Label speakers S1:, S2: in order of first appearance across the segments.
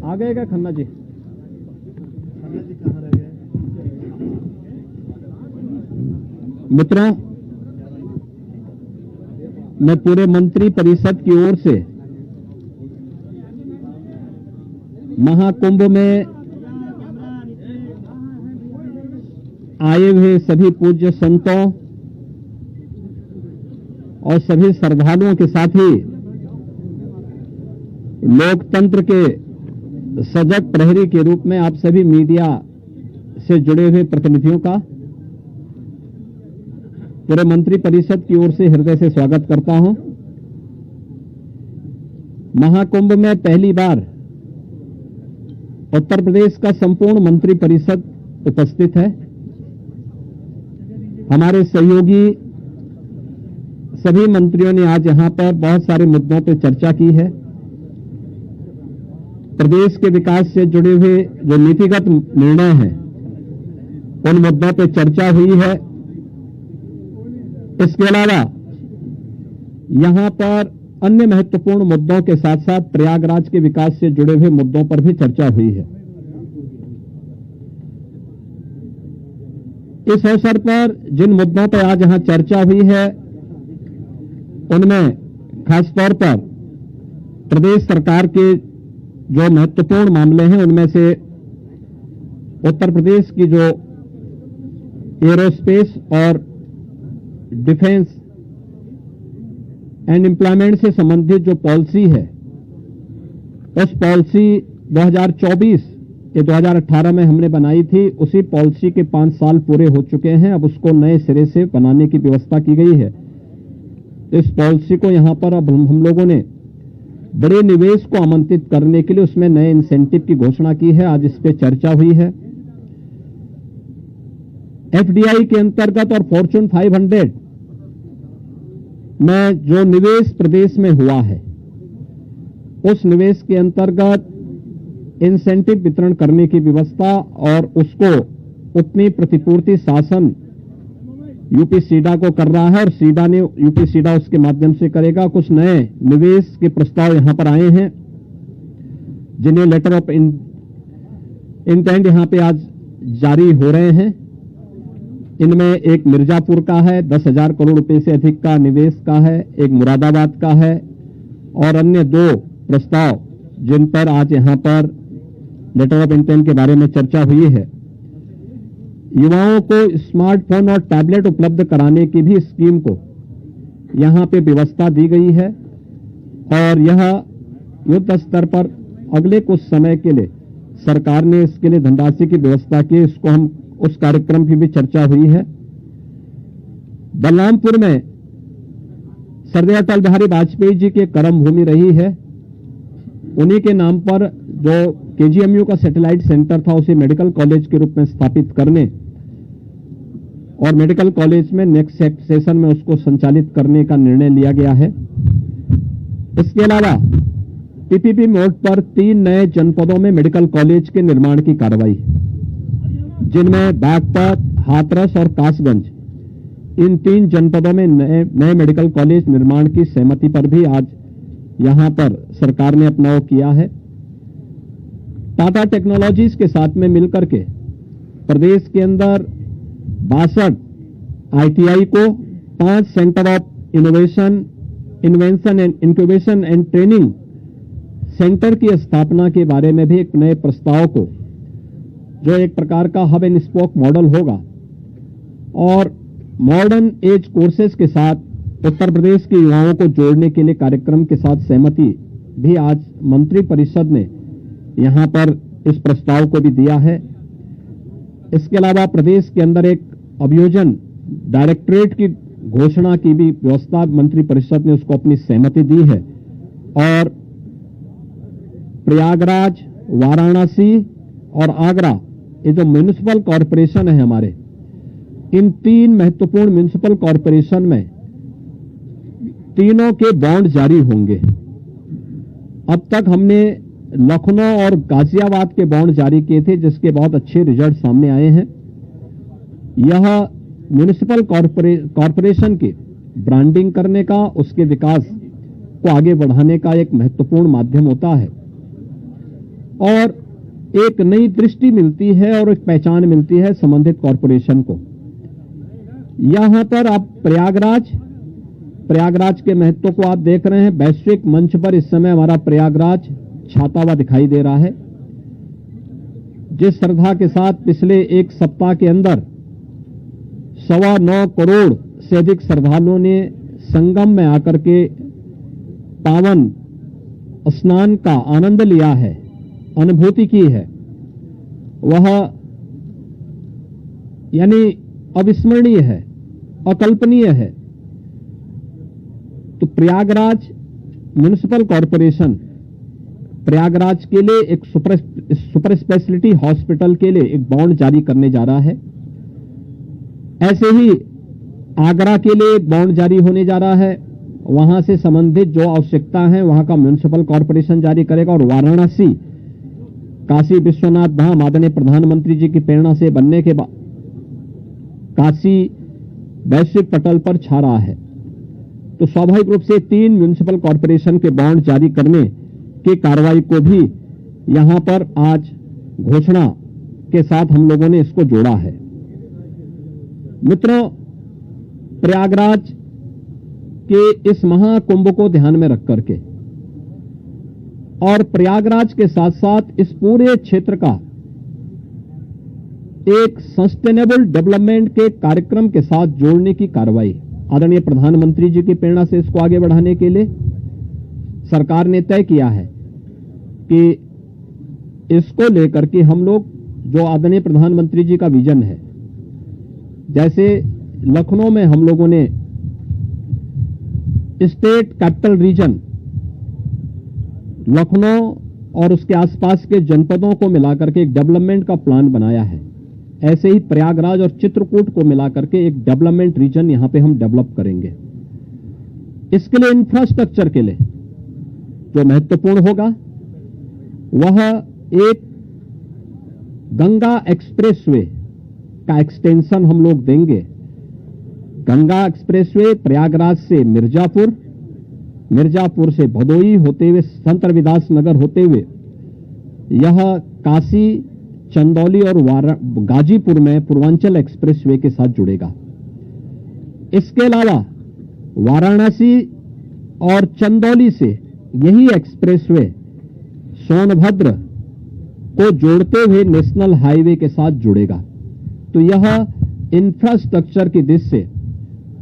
S1: आ गए क्या खन्ना जी? मित्रों, मैं पूरे मंत्री परिषद की ओर से महाकुंभ में आए हुए सभी पूज्य संतों और सभी श्रद्धालुओं के साथ ही लोकतंत्र के सजग प्रहरी के रूप में आप सभी मीडिया से जुड़े हुए प्रतिनिधियों का पूरे मंत्री परिषद की ओर से हृदय से स्वागत करता हूं। महाकुंभ में पहली बार उत्तर प्रदेश का संपूर्ण मंत्री परिषद उपस्थित है। हमारे सहयोगी सभी मंत्रियों ने आज यहां पर बहुत सारे मुद्दों पर चर्चा की है। प्रदेश के विकास से जुड़े हुए जो नीतिगत निर्णय हैं उन मुद्दों पर चर्चा हुई है। इसके अलावा यहां पर अन्य महत्वपूर्ण मुद्दों के साथ साथ प्रयागराज के विकास से जुड़े हुए मुद्दों पर भी चर्चा हुई है। इस अवसर पर जिन मुद्दों पर आज यहां चर्चा हुई है उनमें खासतौर पर प्रदेश सरकार के जो महत्वपूर्ण मामले हैं उनमें से उत्तर प्रदेश की जो एरोस्पेस और डिफेंस एंड एम्प्लॉयमेंट से संबंधित जो पॉलिसी है उस पॉलिसी 2024 के 2018 में हमने बनाई थी, उसी पॉलिसी के 5 साल पूरे हो चुके हैं। अब उसको नए सिरे से बनाने की व्यवस्था की गई है। इस पॉलिसी को यहां पर अब हम लोगों ने बड़े निवेश को आमंत्रित करने के लिए उसमें नए इंसेंटिव की घोषणा की है। आज इस पे चर्चा हुई है। एफडीआई के अंतर्गत और फॉर्च्यून 500 में जो निवेश प्रदेश में हुआ है उस निवेश के अंतर्गत इंसेंटिव वितरण करने की व्यवस्था और उसको उतनी प्रतिपूर्ति शासन यूपी सीडा को कर रहा है और सीडा ने यूपी सीडा उसके माध्यम से करेगा। कुछ नए निवेश के प्रस्ताव यहां पर आए हैं जिन्हें लेटर ऑफ इंटेंट यहां पे आज जारी हो रहे हैं। इनमें एक मिर्जापुर का है, 10,000 करोड़ रुपए से अधिक का निवेश का है, एक मुरादाबाद का है और अन्य 2 प्रस्ताव जिन पर आज यहां पर लेटर ऑफ इंटेंट के बारे में चर्चा हुई है। युवाओं को स्मार्टफोन और टैबलेट उपलब्ध कराने की भी स्कीम को यहां पे व्यवस्था दी गई है और यह युद्ध स्तर पर अगले कुछ समय के लिए सरकार ने इसके लिए धनराशि की व्यवस्था की। इसको हम उस कार्यक्रम की भी चर्चा हुई है। बलरामपुर में सरदार अटल बिहारी वाजपेयी जी की कर्म भूमि रही है। उन्हीं के नाम पर जो केजीएमयू का सैटेलाइट सेंटर था उसे मेडिकल कॉलेज के रूप में स्थापित करने और मेडिकल कॉलेज में नेक्स्ट सेशन में उसको संचालित करने का निर्णय लिया गया है। इसके अलावा पीपीपी मोड पर 3 नए जनपदों में मेडिकल कॉलेज के निर्माण की कार्रवाई है, जिनमें बागपत, हाथरस और कासगंज, इन 3 जनपदों में नए मेडिकल कॉलेज निर्माण की सहमति पर भी आज यहां पर सरकार ने अपना वो किया है। टाटा टेक्नोलॉजीज के साथ में मिलकर के प्रदेश के अंदर 62 आईटीआई को 5 centre of invention and incubation and training centre की स्थापना के बारे में भी एक नए प्रस्ताव को, जो एक प्रकार का हब एंड स्पोक मॉडल होगा और मॉडर्न एज कोर्सेज के साथ उत्तर प्रदेश के युवाओं को जोड़ने के लिए कार्यक्रम के साथ सहमति भी आज मंत्री परिषद ने यहां पर इस प्रस्ताव को भी दिया है। इसके अलावा प्रदेश के अंदर एक अभियोजन डायरेक्टरेट की घोषणा की भी व्यवस्था मंत्री परिषद ने उसको अपनी सहमति दी है और प्रयागराज, वाराणसी और आगरा, ये जो म्युनिसिपल कॉरपोरेशन है हमारे, इन 3 महत्वपूर्ण म्युनिसिपल कॉरपोरेशन में तीनों के बॉन्ड जारी होंगे। अब तक हमने लखनऊ और गाजियाबाद के बॉन्ड जारी किए थे, जिसके बहुत अच्छे रिजल्ट सामने आए हैं। यह म्युनिसिपल कॉरपोरेशन की ब्रांडिंग करने का, उसके विकास को आगे बढ़ाने का एक महत्वपूर्ण माध्यम होता है। और एक नई दृष्टि मिलती है और एक पहचान मिलती है संबंधित कॉरपोरेशन को। यहां पर आप प्रयागराज के महत्व को आप देख रहे हैं। वैश्विक मंच पर इस समय हमारा प्रयागराज छाता हुआ दिखाई दे रहा है। जिस श्रद्धा के साथ पिछले एक सप्ताह के अंदर 9.25 करोड़ से अधिक श्रद्धालुओं ने संगम में आकर के पावन स्नान का आनंद लिया है, अनुभूति की है, वह यानी अविस्मरणीय है, अकल्पनीय है। तो प्रयागराज म्युनिसिपल कॉरपोरेशन प्रयागराज के लिए एक सुपर स्पेशलिटी हॉस्पिटल के लिए एक बॉन्ड जारी करने जा रहा है। ऐसे ही आगरा के लिए एक बॉन्ड जारी होने जा रहा है। वहां से संबंधित जो आवश्यकता है वहां का म्युनिसिपल कॉरपोरेशन जारी करेगा। और वाराणसी काशी विश्वनाथ धाम आदरणीय प्रधानमंत्री जी की प्रेरणा से बनने के बाद काशी वैश्विक पटल पर छा रहा है। तो स्वाभाविक रूप से 3 म्युनिसिपल कॉरपोरेशन के बॉन्ड जारी करने की कार्रवाई को भी यहां पर आज घोषणा के साथ हम लोगों ने इसको जोड़ा है। मित्रों, प्रयागराज के इस महाकुंभ को ध्यान में रख करके और प्रयागराज के साथ साथ इस पूरे क्षेत्र का एक सस्टेनेबल डेवलपमेंट के कार्यक्रम के साथ जोड़ने की कार्रवाई आदरणीय प्रधानमंत्री जी की प्रेरणा से इसको आगे बढ़ाने के लिए सरकार ने तय किया है कि इसको लेकर के हम लोग जो आदरणीय प्रधानमंत्री जी का विजन है, जैसे लखनऊ में हम लोगों ने स्टेट कैपिटल रीजन लखनऊ और उसके आसपास के जनपदों को मिलाकर के एक डेवलपमेंट का प्लान बनाया है। ऐसे ही प्रयागराज और चित्रकूट को मिलाकर के एक डेवलपमेंट रीजन यहां पे हम डेवलप करेंगे। इसके लिए इंफ्रास्ट्रक्चर के लिए जो महत्वपूर्ण होगा वह एक गंगा एक्सप्रेसवे का एक्सटेंशन हम लोग देंगे। गंगा एक्सप्रेसवे प्रयागराज से मिर्जापुर, मिर्जापुर से भदोई होते हुए संत रविदास नगर होते हुए यह काशी, चंदौली और गाजीपुर में पूर्वांचल एक्सप्रेसवे के साथ जुड़ेगा। इसके अलावा वाराणसी और चंदौली से यही एक्सप्रेसवे सोनभद्र को जोड़ते हुए नेशनल हाईवे के साथ जुड़ेगा। तो यह इंफ्रास्ट्रक्चर की दृष्टि से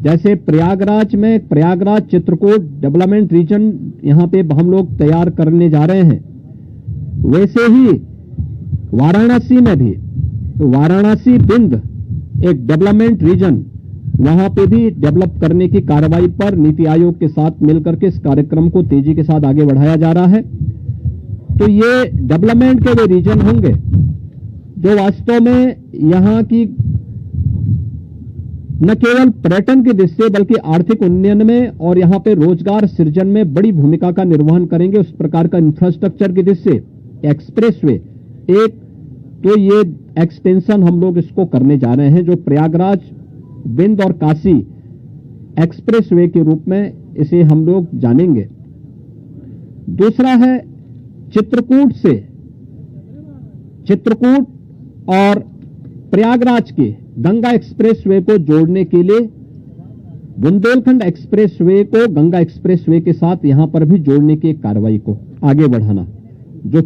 S1: जैसे प्रयागराज में प्रयागराज चित्रकूट डेवलपमेंट रीजन यहां पे हम लोग तैयार करने जा रहे हैं, वैसे ही वाराणसी में भी वाराणसी बिंद एक डेवलपमेंट रीजन वहां पे भी डेवलप करने की कार्रवाई पर नीति आयोग के साथ मिलकर के इस कार्यक्रम को तेजी के साथ आगे बढ़ाया जा रहा है। तो ये डेवलपमेंट के वे रीजन होंगे जो वास्तव में यहां की न केवल पर्यटन की दृष्टि से बल्कि आर्थिक उन्नयन में और यहां पे रोजगार सृजन में बड़ी भूमिका का निर्वहन करेंगे। उस प्रकार का इंफ्रास्ट्रक्चर की दृष्टि से एक्सप्रेसवे एक तो ये एक्सटेंशन हम लोग इसको करने जा रहे हैं जो प्रयागराज, बिंद और काशी एक्सप्रेसवे के रूप में इसे हम लोग जानेंगे। दूसरा है चित्रकूट और प्रयागराज के गंगा एक्सप्रेसवे को जोड़ने के लिए बुंदेलखंड एक्सप्रेसवे को गंगा एक्सप्रेसवे के साथ यहां पर भी जोड़ने की कार्रवाई को आगे बढ़ाना, जो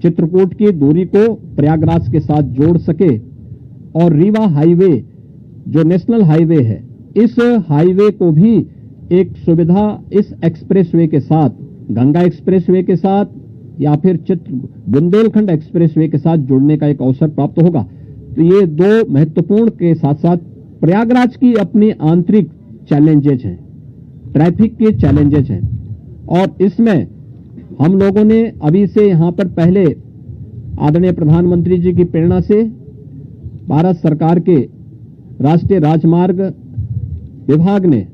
S1: चित्रकूट की दूरी को प्रयागराज के साथ जोड़ सके। और रीवा हाईवे जो नेशनल हाईवे है, इस हाईवे को भी एक सुविधा इस एक्सप्रेसवे के साथ, गंगा एक्सप्रेसवे के साथ या फिर बुंदेलखंड एक्सप्रेसवे के साथ जुड़ने का एक अवसर प्राप्त होगा। तो ये दो महत्वपूर्ण के साथ साथ प्रयागराज की अपनी आंतरिक चैलेंजेज हैं, ट्रैफिक के चैलेंजेज हैं, और इसमें हम लोगों ने अभी से यहां पर पहले आदरणीय प्रधानमंत्री जी की प्रेरणा से भारत सरकार के राष्ट्रीय राजमार्ग विभाग ने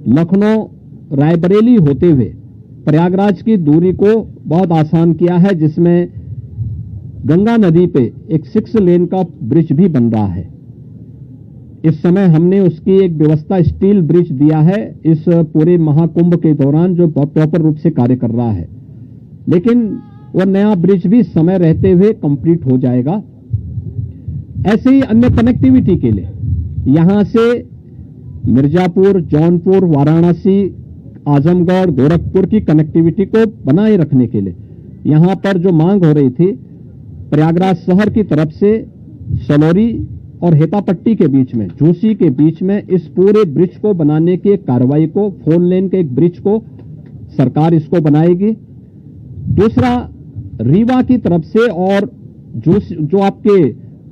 S1: लखनऊ रायबरेली होते हुए प्रयागराज की दूरी को बहुत आसान किया है, जिसमें गंगा नदी पे एक 6 लेन का ब्रिज भी बन रहा है। इस समय हमने उसकी एक व्यवस्था स्टील ब्रिज दिया है इस पूरे महाकुंभ के दौरान, जो प्रॉपर रूप से कार्य कर रहा है। लेकिन वो नया ब्रिज भी समय रहते हुए कंप्लीट हो जाएगा। ऐसे ही अन्य कनेक्टिविटी के लिए यहां से मिर्जापुर, जौनपुर, वाराणसी, आजमगढ़, गोरखपुर की कनेक्टिविटी को बनाए रखने के लिए यहां पर जो मांग हो रही थी, प्रयागराज शहर की तरफ से सलौरी और हेतापट्टी के बीच में, झूसी के बीच में इस पूरे ब्रिज को बनाने की एक कार्रवाई को, 4 लेन के एक ब्रिज को सरकार इसको बनाएगी। दूसरा, रीवा की तरफ से और जो आपके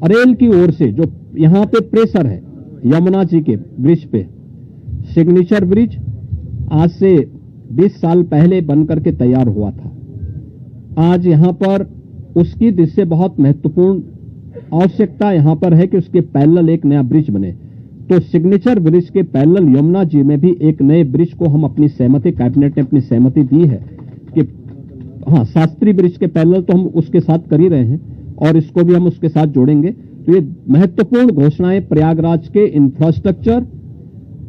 S1: अरेल की ओर से जो यहां पे प्रेशर है यमुना जी के ब्रिज पे, सिग्नेचर ब्रिज आज से 20 साल पहले बनकर के तैयार हुआ था। आज यहां पर उसकी दृष्टि से बहुत महत्वपूर्ण आवश्यकता यहां पर है कि उसके पैरेलल एक नया ब्रिज बने। तो सिग्नेचर ब्रिज के पैरेलल यमुना जी में भी एक नए ब्रिज को हम अपनी सहमति, कैबिनेट ने अपनी सहमति दी है कि हाँ, शास्त्री ब्रिज के पैरेलल तो हम उसके साथ कर ही रहे हैं और इसको भी हम उसके साथ जोड़ेंगे। तो ये महत्वपूर्ण घोषणाएं प्रयागराज के इंफ्रास्ट्रक्चर,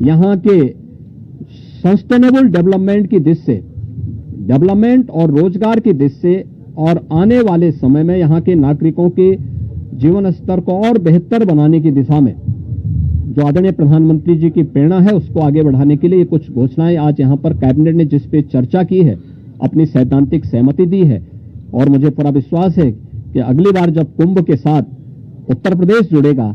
S1: यहां के सस्टेनेबल डेवलपमेंट की दृष्टि से, डेवलपमेंट और रोजगार की दृष्टि से और आने वाले समय में यहां के नागरिकों के जीवन स्तर को और बेहतर बनाने की दिशा में जो आदरणीय प्रधानमंत्री जी की प्रेरणा है उसको आगे बढ़ाने के लिए ये कुछ घोषणाएं आज यहां पर कैबिनेट ने जिस पे चर्चा की है, अपनी सैद्धांतिक सहमति दी है। और मुझे पूरा विश्वास है कि अगली बार जब कुंभ के साथ उत्तर प्रदेश जुड़ेगा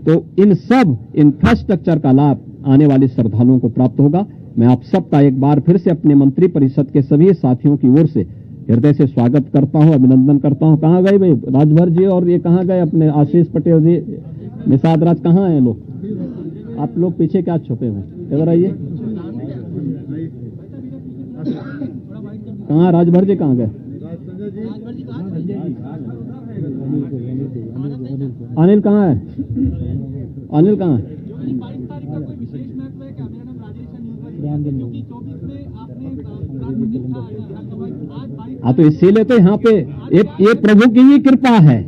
S1: तो इन सब इंफ्रास्ट्रक्चर का लाभ आने वाले श्रद्धालुओं को प्राप्त होगा। मैं आप सबका एक बार फिर से अपने मंत्री परिषद के सभी साथियों की ओर से हृदय से स्वागत करता हूं, अभिनंदन करता हूं। कहां गए भाई राजभर जी और ये कहां गए अपने आशीष पटेल जी, निषाद राज, कहां हैं लोग? आप लोग पीछे क्या छुपे हुए? इधर आइए। कहां राजभर जी, कहां गए? अनिल कहां है? अनिल कहां है? हाँ, तो इसीलिए तो यहाँ पे ये प्रभु की ही कृपा है।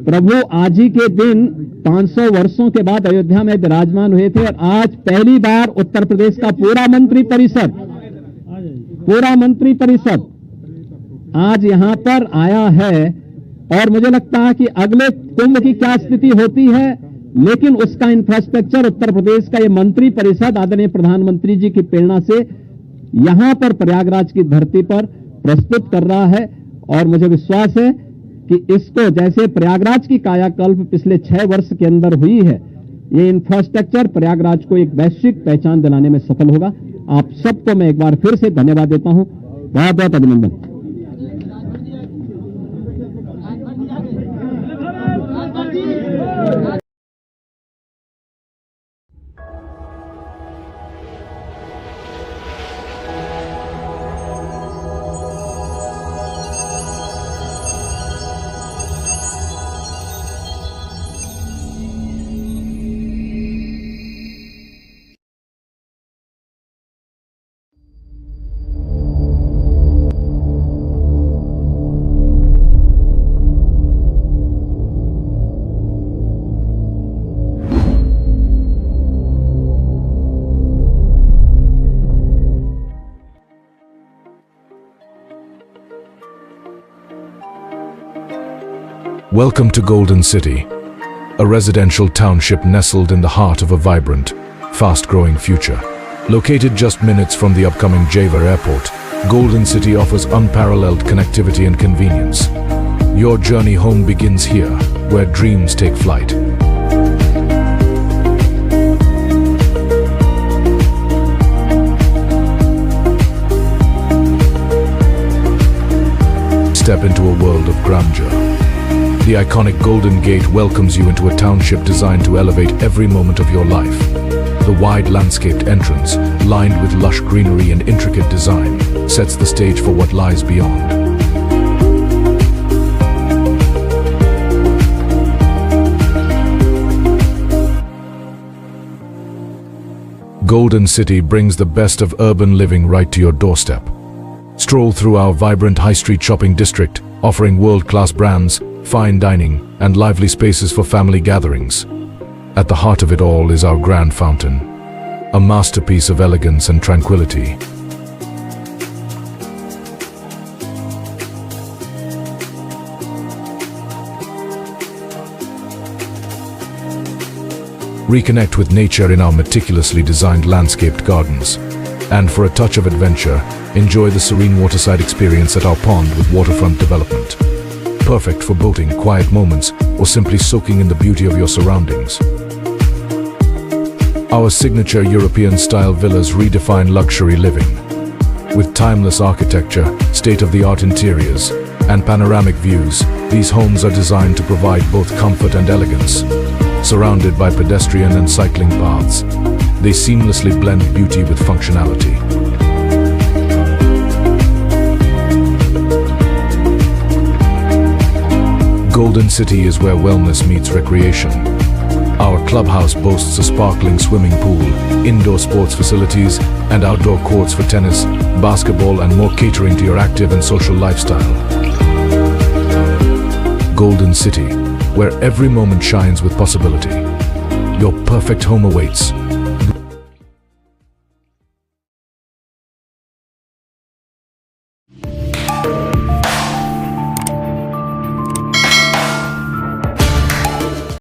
S1: प्रभु आज ही के दिन 500 वर्षों के बाद अयोध्या में विराजमान हुए थे और आज पहली बार उत्तर प्रदेश का पूरा मंत्री परिषद आज यहां पर आया है। और मुझे लगता है कि अगले कुंभ की क्या स्थिति होती है, लेकिन उसका इंफ्रास्ट्रक्चर उत्तर प्रदेश का ये मंत्री परिषद आदरणीय प्रधानमंत्री जी की प्रेरणा से यहां पर प्रयागराज की धरती पर प्रस्तुत कर रहा है। और मुझे विश्वास है कि इसको, जैसे प्रयागराज की कायाकल्प पिछले 6 वर्ष के अंदर हुई है, ये इंफ्रास्ट्रक्चर प्रयागराज को एक वैश्विक पहचान दिलाने में सफल होगा। आप सबको मैं एक बार फिर से धन्यवाद देता हूं, बहुत बहुत अभिनंदन।
S2: Welcome to Golden City, a residential township nestled in the heart of a vibrant, fast-growing future. Located just minutes from the upcoming Jewar Airport, Golden City offers unparalleled connectivity and convenience. Your journey home begins here, where dreams take flight. Step into a world of grandeur. The iconic Golden Gate welcomes you into a township designed to elevate every moment of your life. The wide landscaped entrance, lined with lush greenery and intricate design, sets the stage for what lies beyond. Golden City brings the best of urban living right to your doorstep. Stroll through our vibrant high street shopping district, offering world-class brands, fine dining, and lively spaces for family gatherings. At the heart of it all is our grand fountain, a masterpiece of elegance and tranquility. Reconnect with nature in our meticulously designed landscaped gardens. And for a touch of adventure, enjoy the serene waterside experience at our pond with waterfront development. Perfect for boating, quiet moments, or simply soaking in the beauty of your surroundings. Our signature European-style villas redefine luxury living. With timeless architecture, state-of-the-art interiors, and panoramic views, these homes are designed to provide both comfort and elegance. Surrounded by pedestrian and cycling paths, they seamlessly blend beauty with functionality. Golden City is where wellness meets recreation. Our clubhouse boasts a sparkling swimming pool, indoor sports facilities, and outdoor courts for tennis, basketball, and more, catering to your active and social lifestyle. Golden City, where every moment shines with possibility. Your perfect home awaits.